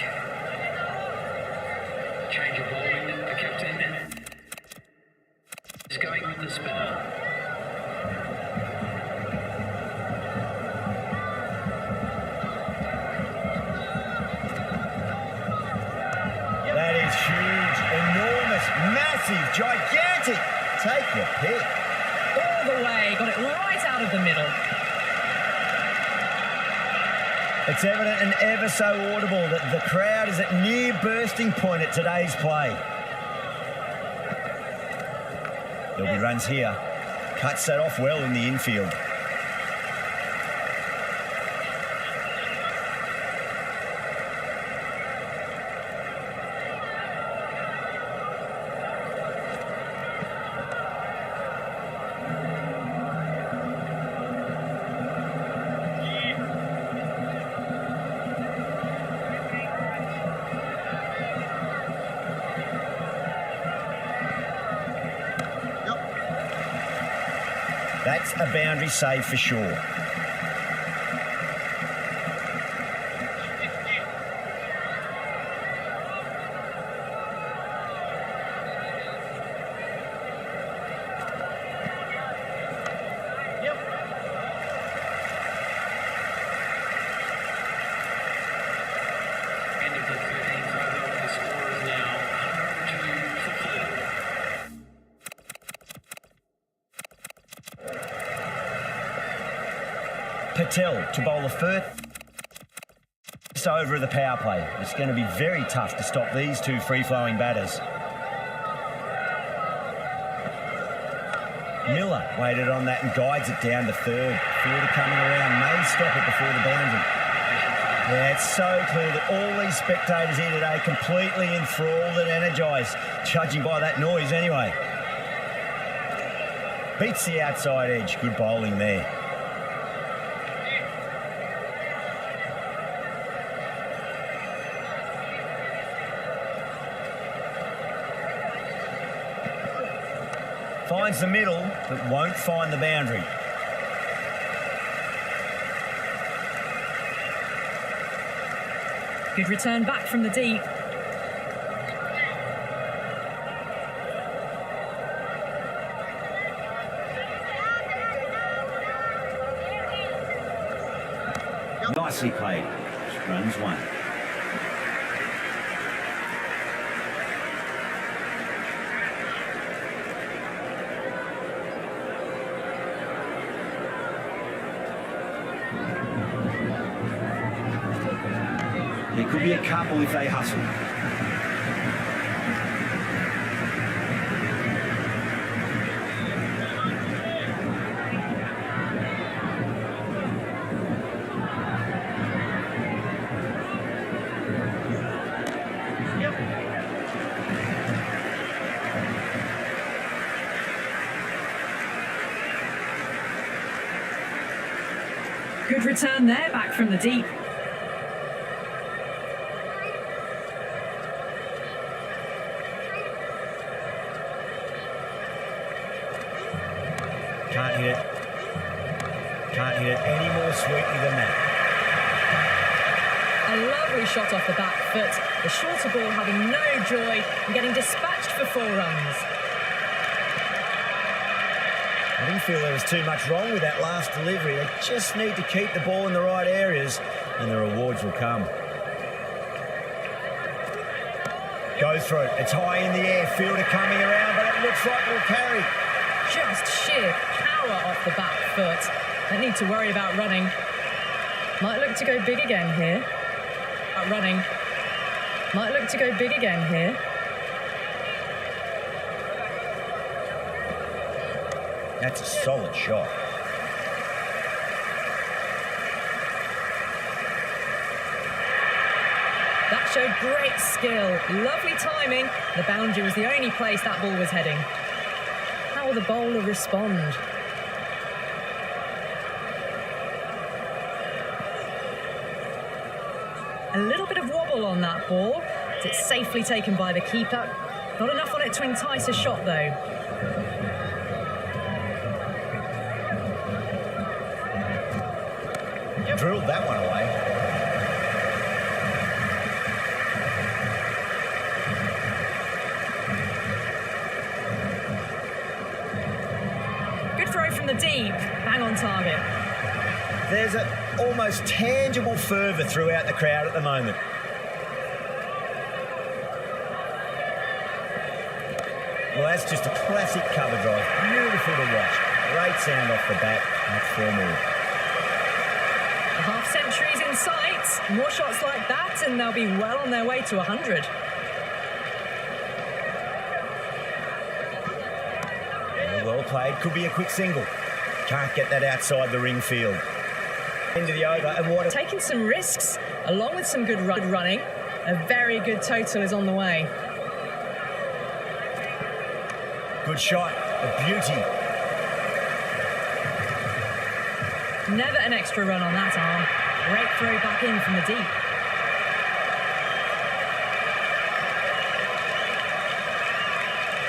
Change of bowling. The captain is going with the spinner. That is huge, enormous, massive, gigantic. Take your pick. All the way, got it right out of the middle. It's evident and ever so audible that the crowd is at near bursting point at today's play. There'll be runs here. Cuts that off well in the infield. That's a boundary save for sure. End of the 13th over. The score is now 102 for 4. Patel to bowl the first over of the power play. It's going to be very tough to stop these two free-flowing batters. Miller waited on that and guides it down to third. Fielder coming around, may stop it before the boundary. Yeah, it's so clear that all these spectators here today completely enthralled and energised, judging by that noise anyway. Beats the outside edge. Good bowling there. Finds the middle, but won't find the boundary. Good return back from the deep. Nicely played. Runs one. There could be a couple if they hustle. Good return there, back from the deep. Can't hit it. Can't hit it any more sweetly than that. A lovely shot off the back foot. The shorter ball having no joy and getting dispatched for 4 runs. I didn't feel there was too much wrong with that last delivery. They just need to keep the ball in the right areas and the rewards will come. Go through it. It's high in the air. Fielder coming around, but it looks like it'll carry. Just sheer power off the back foot. Don't need to worry about running. Might look to go big again here. Running. Might look to go big again here. That's a solid shot. That showed great skill. Lovely timing. The boundary was the only place that ball was heading. How will the bowler respond? A little bit of wobble on that ball. It's safely taken by the keeper. Not enough on it to entice a shot though. Drilled that one away. Good throw from the deep. Bang on target. There's an almost tangible fervour throughout the crowd at the moment. Well, that's just a classic cover drive. Beautiful to watch. Great sound off the bat. That's 4 more. The half century's in sight. More shots like that and they'll be well on their way to 100. Well played. Could be a quick single. Can't get that outside the ring field. Into the over, and what Taking some risks, along with some good running. A very good total is on the way. good shot, a beauty. Never an extra run on that arm. Great throw back in from the deep.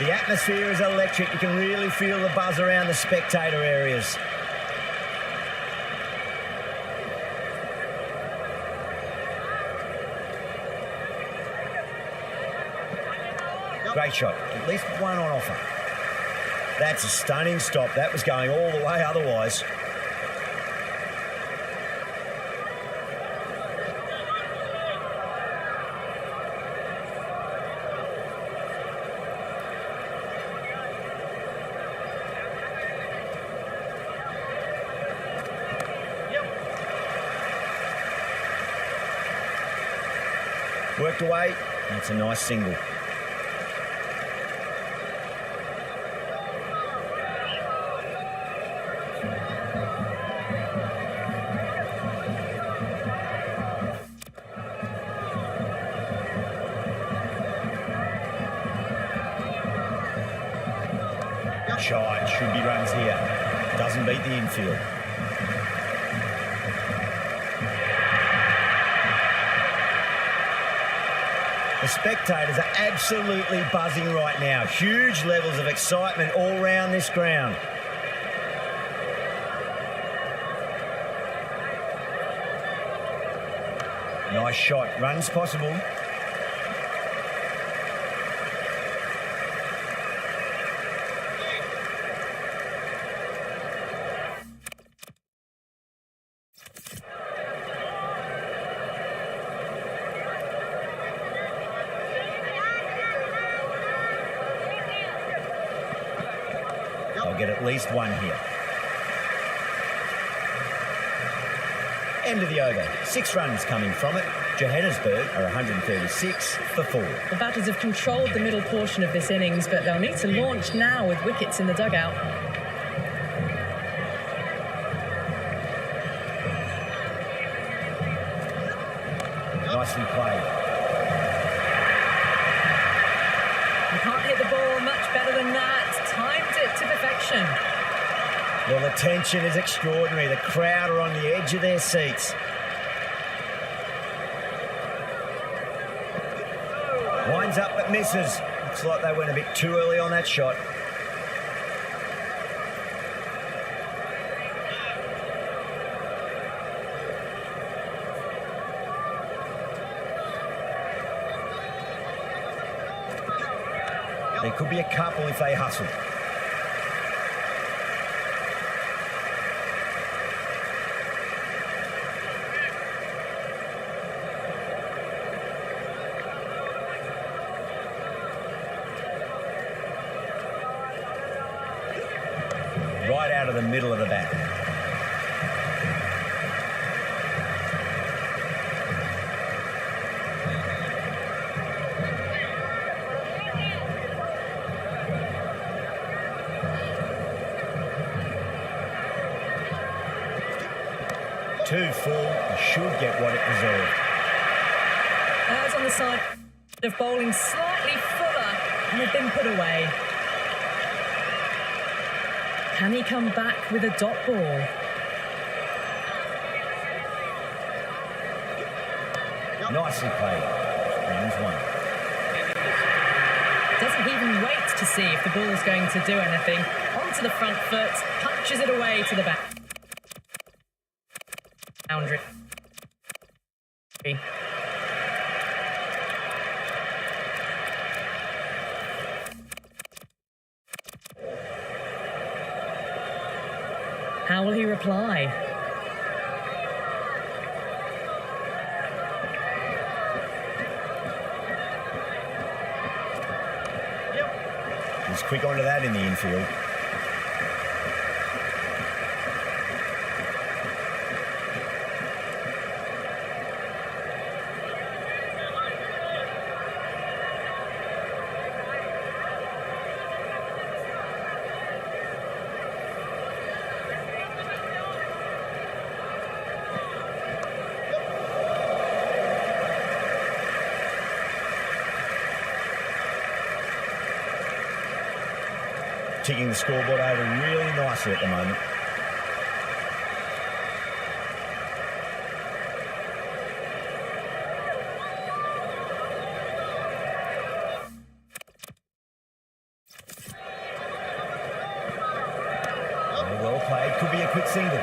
The atmosphere is electric. You can really feel the buzz around the spectator areas. Great shot. At least one on offer. That's a stunning stop. That was going all the way otherwise. Worked away. That's a nice single. Outside, should be runs here. Doesn't beat the infield. The spectators are absolutely buzzing right now. Huge levels of excitement all round this ground. Nice shot. Runs possible. They'll get at least one here. End of the over. 6 runs coming from it. Johannesburg are 136 for 4. The batters have controlled the middle portion of this innings, but they'll need to launch now with wickets in the dugout. Nicely played. You can't hit the ball much better than that. Timed it to perfection. Well, the tension is extraordinary. The crowd are on the edge of their seats. Winds up but misses. Looks like they went a bit too early on that shot. There could be a couple if they hustle. Right out of the middle of the bat. Two full, should get what it deserved. Eyes on the side of bowling slightly fuller and have been put away. Can he come back with a dot ball? Nicely played. Runs one. Doesn't even wait to see if the ball's going to do anything. Onto the front foot, punches it away to the back. Boundary. How will he reply? He's quick onto that in the infield. Ticking the scoreboard over really nicely at the moment. Oh, well played. Could be a quick single.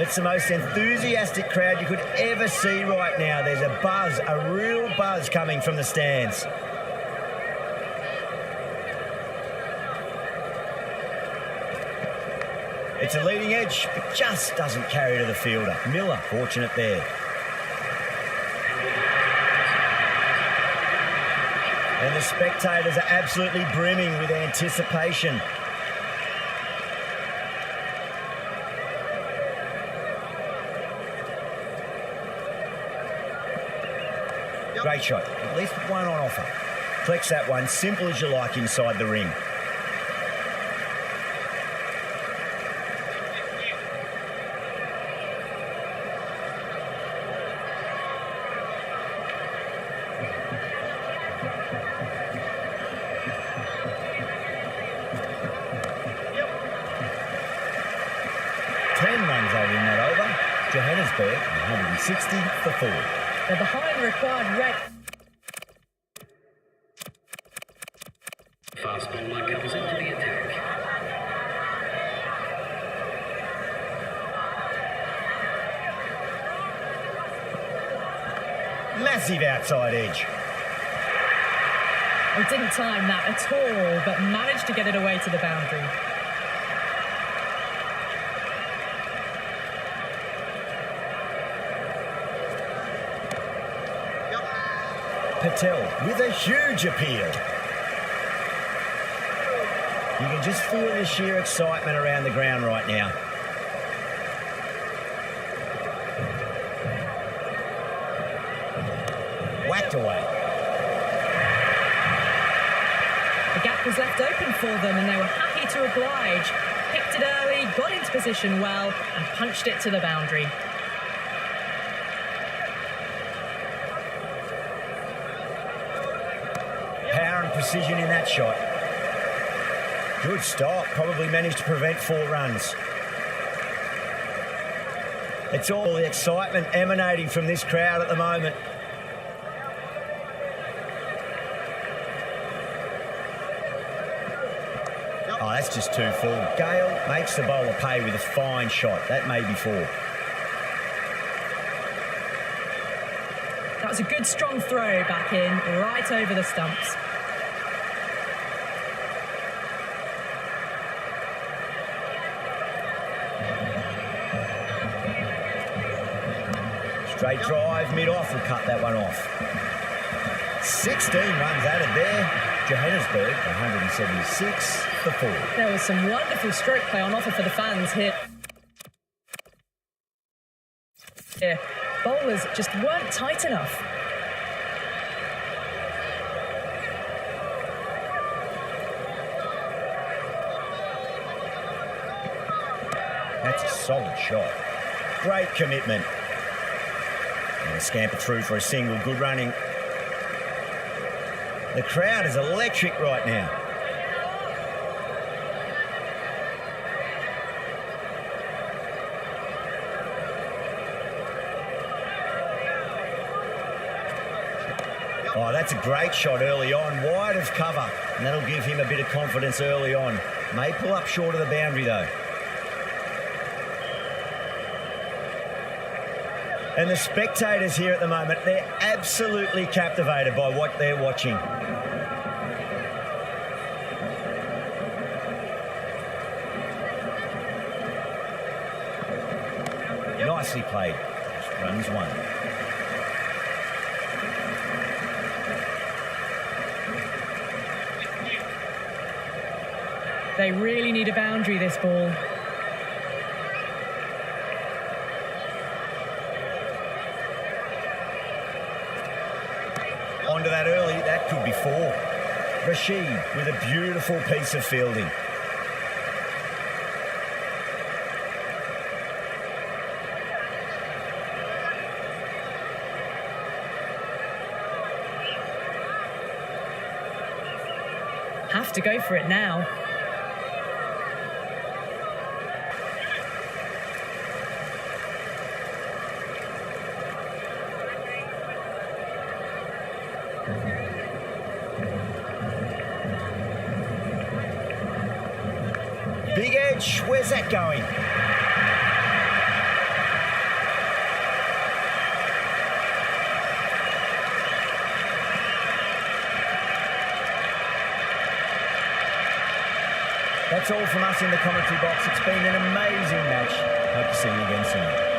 It's the most enthusiastic crowd you could ever see right now. There's a buzz, a real buzz coming from the stands. It's a leading edge, but just doesn't carry to the fielder. Miller, fortunate there. And the spectators are absolutely brimming with anticipation. Great shot. At least one on offer. Flex that one, simple as you like inside the ring. in that over. Johannesburg, 160 for 4. They're behind required red. Fast bowler comes into the attack. Massive outside edge. They didn't time that at all, but managed to get it away to the boundary. Patel with a huge appeal. You can just feel the sheer excitement around the ground right now. Whacked away. The gap was left open for them and they were happy to oblige. Picked it early, got into position well and punched it to the boundary. Power and precision in that shot. Good stop, probably managed to prevent 4 runs. It's all the excitement emanating from this crowd at the moment. Oh, that's just too full. Gale makes the bowler pay with a fine shot. That may be 4. That was a good strong throw back in, right over the stumps. Straight drive, mid-off, will cut that one off. 16 runs added there. Johannesburg, 176 for 4. There was some wonderful stroke play on offer for the fans here. Bowlers just weren't tight enough. That's a solid shot. Great commitment. And a scamper through for a single. Good running. The crowd is electric right now. Oh, that's a great shot early on, wide of cover, and that'll give him a bit of confidence early on. May pull up short of the boundary though. And the spectators here at the moment, they're absolutely captivated by what they're watching. Nicely played. Runs 1. They really need a boundary, this ball. Onto that early, that could be 4. Rashid with a beautiful piece of fielding. Have to go for it now. Big edge, where's that going? That's all from us in the commentary box. It's been an amazing match. Hope to see you again soon.